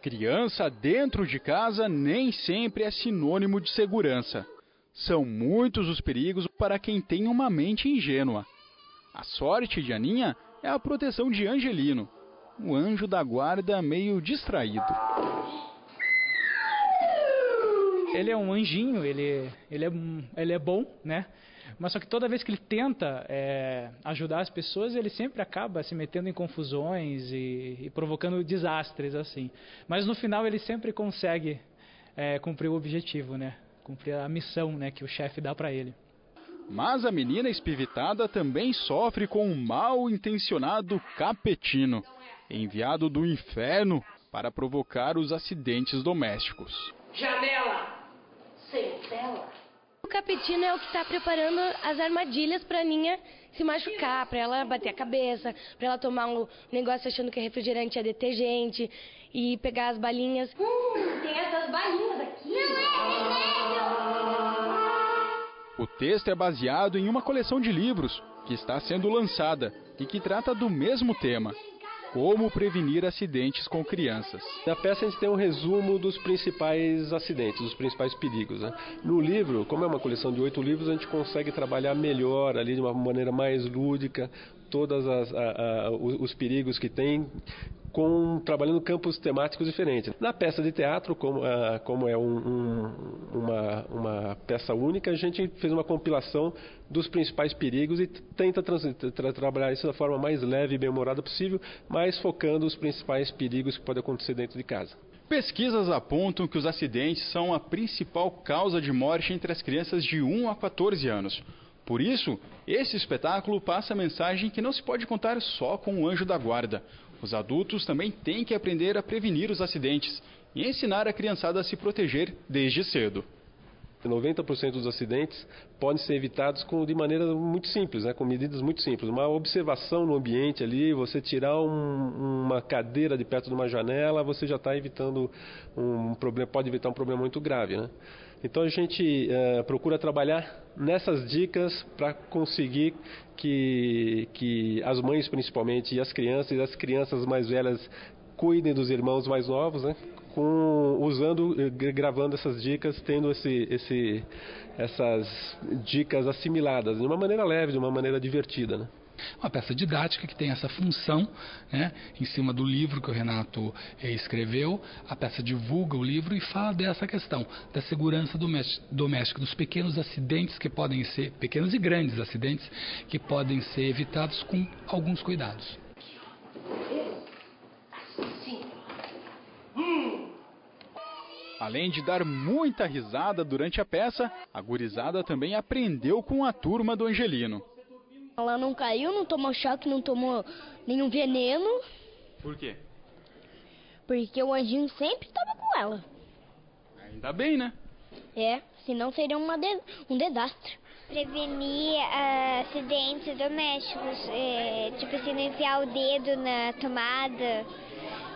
Criança dentro de casa nem sempre é sinônimo de segurança. São muitos os perigos para quem tem uma mente ingênua. A sorte de Aninha é a proteção de Angelino, o anjo da guarda meio distraído. Ele é um anjinho, ele é bom, né? Mas só que toda vez que ele tenta ajudar as pessoas, ele sempre acaba se metendo em confusões e provocando desastres, assim. Mas no final ele sempre consegue cumprir o objetivo, né? Cumprir a missão, né, que o chefe dá para ele. Mas a menina espivitada também sofre com um mal-intencionado capetino, enviado do inferno para provocar os acidentes domésticos. Janela! Sem tela. O capetino é o que está preparando as armadilhas para a Aninha se machucar, para ela bater a cabeça, para ela tomar um negócio achando que é refrigerante, é detergente e pegar as balinhas. Tem essas balinhas aqui. Não é remédio! O texto é baseado em uma coleção de livros que está sendo lançada e que trata do mesmo tema: como prevenir acidentes com crianças. Na peça a gente tem um resumo dos principais acidentes, dos principais perigos, né? No livro, como é uma coleção de 8 livros, a gente consegue trabalhar melhor ali de uma maneira mais lúdica todos os perigos que tem, trabalhando campos temáticos diferentes. Na peça de teatro, como é uma peça única, a gente fez uma compilação dos principais perigos e tenta trabalhar isso da forma mais leve e bem-humorada possível, mas focando os principais perigos que podem acontecer dentro de casa. Pesquisas apontam que os acidentes são a principal causa de morte entre as crianças de 1 a 14 anos. Por isso, esse espetáculo passa a mensagem que não se pode contar só com o anjo da guarda. Os adultos também têm que aprender a prevenir os acidentes e ensinar a criançada a se proteger desde cedo. 90% dos acidentes podem ser evitados de maneira muito simples, né? Com medidas muito simples. Uma observação no ambiente ali, você tirar uma cadeira de perto de uma janela, você já está evitando um problema, pode evitar um problema muito grave, né? Então a gente procura trabalhar nessas dicas para conseguir que as mães principalmente e as crianças mais velhas cuidem dos irmãos mais novos, né? Gravando essas dicas, tendo essas dicas assimiladas de uma maneira leve, de uma maneira divertida, né? Uma peça didática que tem essa função, né, em cima do livro que o Renato escreveu. A peça divulga o livro e fala dessa questão da segurança doméstica, dos pequenos acidentes que podem ser, pequenos e grandes acidentes, que podem ser evitados com alguns cuidados. Além de dar muita risada durante a peça, a gurizada também aprendeu com a turma do Angelino. Ela não caiu, não tomou choque, não tomou nenhum veneno. Por quê? Porque o anjinho sempre estava com ela. Ainda bem, né? Senão seria um desastre. Prevenir acidentes domésticos, tipo assim, não enfiar o dedo na tomada,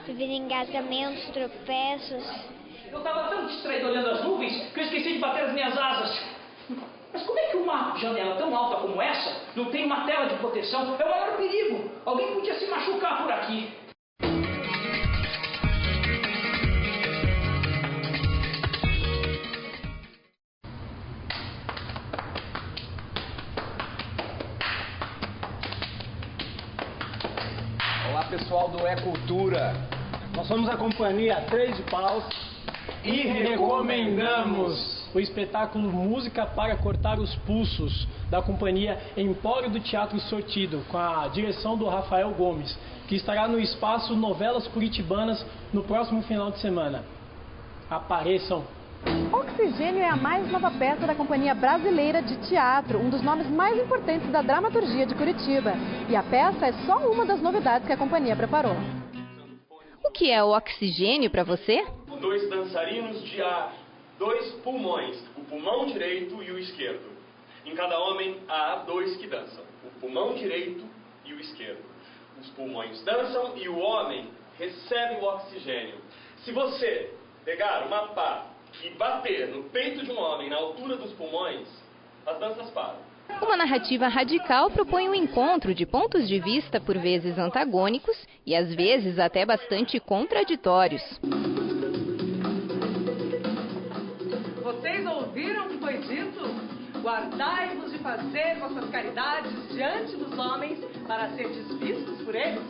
prevenir engasgamentos, tropeços. Eu estava tão distraído olhando as nuvens que eu esqueci de bater as minhas asas. Mas como é que uma janela tão alta como essa não tem uma tela de proteção? É o maior perigo. Alguém podia se machucar por aqui. Olá pessoal do É Cultura. Nós somos a companhia Três de Paus E recomendamos o espetáculo Música para Cortar os Pulsos, da companhia Empório do Teatro Sortido, com a direção do Rafael Gomes, que estará no espaço Novelas Curitibanas no próximo final de semana. Apareçam! Oxigênio é a mais nova peça da Companhia Brasileira de Teatro, um dos nomes mais importantes da dramaturgia de Curitiba. E a peça é só uma das novidades que a companhia preparou. O que é o oxigênio para você? 2 dançarinos de ar, 2 pulmões, o pulmão direito e o esquerdo. Em cada homem há 2 que dançam, o pulmão direito e o esquerdo. Os pulmões dançam e o homem recebe o oxigênio. Se você pegar uma pá e bater no peito de um homem na altura dos pulmões, as danças param. Uma narrativa radical propõe um encontro de pontos de vista por vezes antagônicos e às vezes até bastante contraditórios. guardai-vos de fazer vossas caridades diante dos homens para serdes vistos por eles.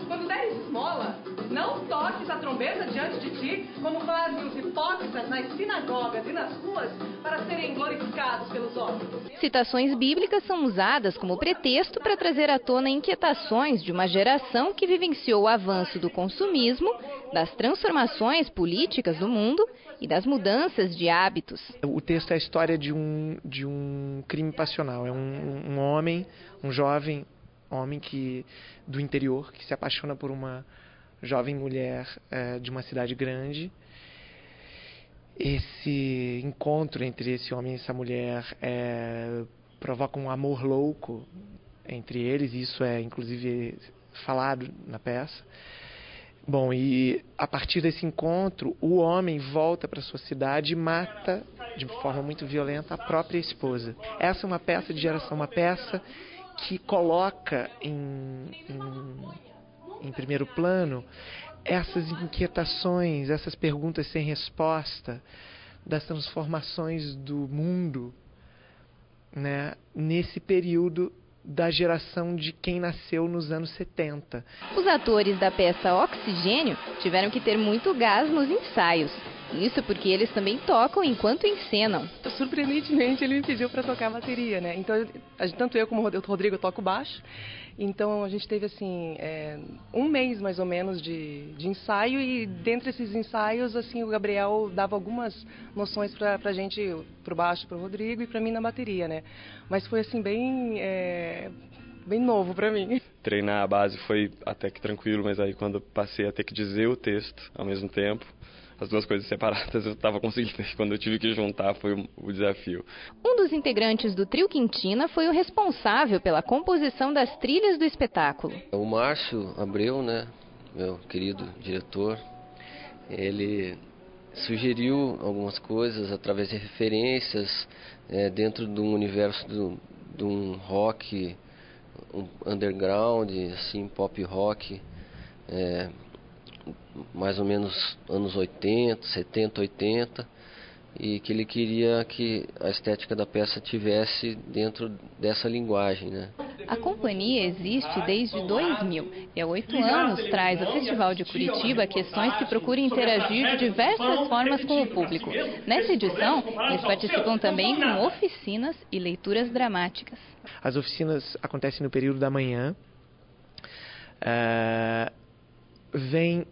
Quando deres esmola, não toques a trombeta diante de ti, como fazem os hipócritas nas sinagogas e nas ruas, para serem glorificados pelos homens. Citações bíblicas são usadas como pretexto para trazer à tona inquietações de uma geração que vivenciou o avanço do consumismo, das transformações políticas do mundo e das mudanças de hábitos. O texto é a história de um crime passional. É um homem, um jovem homem do interior, que se apaixona por uma jovem mulher de uma cidade grande. Esse encontro entre esse homem e essa mulher provoca um amor louco entre eles, e isso é inclusive falado na peça. Bom, e a partir desse encontro, o homem volta para sua cidade e mata de forma muito violenta a própria esposa. Essa é uma peça de geração, uma peça que coloca em primeiro plano essas inquietações, essas perguntas sem resposta, das transformações do mundo, né, nesse período da geração de quem nasceu nos anos 70. Os atores da peça Oxigênio tiveram que ter muito gás nos ensaios. Isso porque eles também tocam enquanto encenam. Surpreendentemente, ele me pediu para tocar a bateria, né? Então, tanto eu como o Rodrigo toco baixo. Então, a gente teve, assim, um mês, mais ou menos, de ensaio. E, dentre esses ensaios, assim, o Gabriel dava algumas noções para a gente, para o baixo, para o Rodrigo e para mim na bateria, né? Mas foi, assim, bem novo para mim. Treinar a base foi até que tranquilo, mas aí quando passei a ter que dizer o texto ao mesmo tempo, as duas coisas separadas eu estava conseguindo. Quando eu tive que juntar foi o desafio. Um dos integrantes do Trio Quintina foi o responsável pela composição das trilhas do espetáculo. O Márcio Abreu, né, meu querido diretor, ele sugeriu algumas coisas através de referências dentro de um universo de um rock underground, assim, pop rock, mais ou menos anos 80, 70, 80, e que ele queria que a estética da peça tivesse dentro dessa linguagem, né? A companhia existe desde 2000 e há 8 anos traz ao Festival de Curitiba questões que procuram interagir de diversas formas com o público. Nessa edição, eles participam também com oficinas e leituras dramáticas. As oficinas acontecem no período da manhã.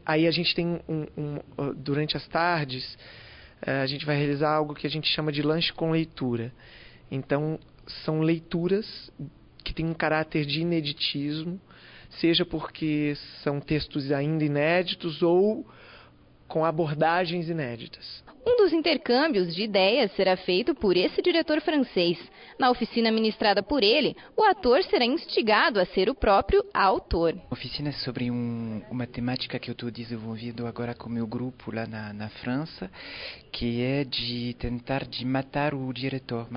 Aí a gente tem durante as tardes, a gente vai realizar algo que a gente chama de lanche com leitura. Então, são leituras que têm um caráter de ineditismo, seja porque são textos ainda inéditos ou com abordagens inéditas. Um dos intercâmbios de ideias será feito por esse diretor francês. Na oficina ministrada por ele, o ator será instigado a ser o próprio autor. A oficina é sobre uma temática que eu estou desenvolvendo agora com o meu grupo lá na França, que é de tentar matar o diretor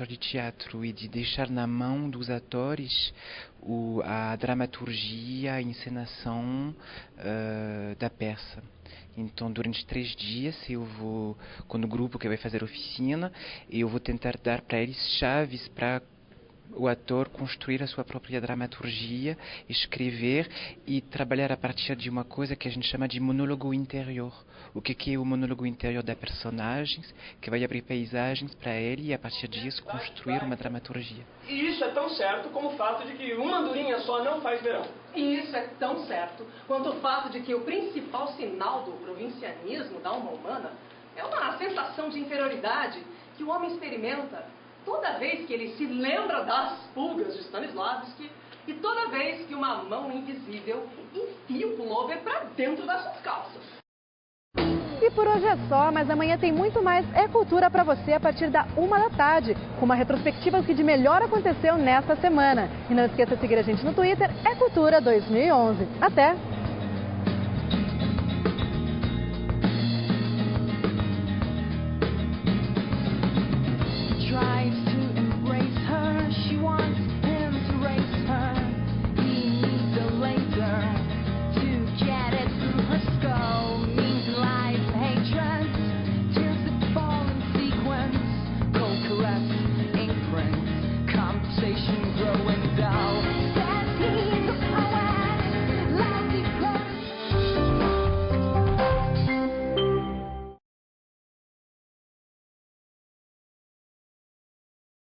de teatro e de deixar na mão dos atores a dramaturgia, a encenação da peça. Então, durante 3 dias, eu vou, com o grupo que vai fazer a oficina, eu vou tentar dar para eles chaves para o ator construir a sua própria dramaturgia, escrever e trabalhar a partir de uma coisa que a gente chama de monólogo interior. O que é o monólogo interior da personagem, que vai abrir paisagens para ele e, a partir disso, construir uma dramaturgia. E isso é tão certo como o fato de que uma andorinha só não faz verão. E isso é tão certo quanto o fato de que o principal sinal do provincianismo da alma humana é uma sensação de inferioridade que o homem experimenta toda vez que ele se lembra das pulgas de Stanislavski e toda vez que uma mão invisível enfia o pullover para dentro das suas calças. E por hoje é só, mas amanhã tem muito mais E-Cultura para você a partir da 13h, com uma retrospectiva do que de melhor aconteceu nesta semana. E não esqueça de seguir a gente no Twitter, E-Cultura 2011. Até!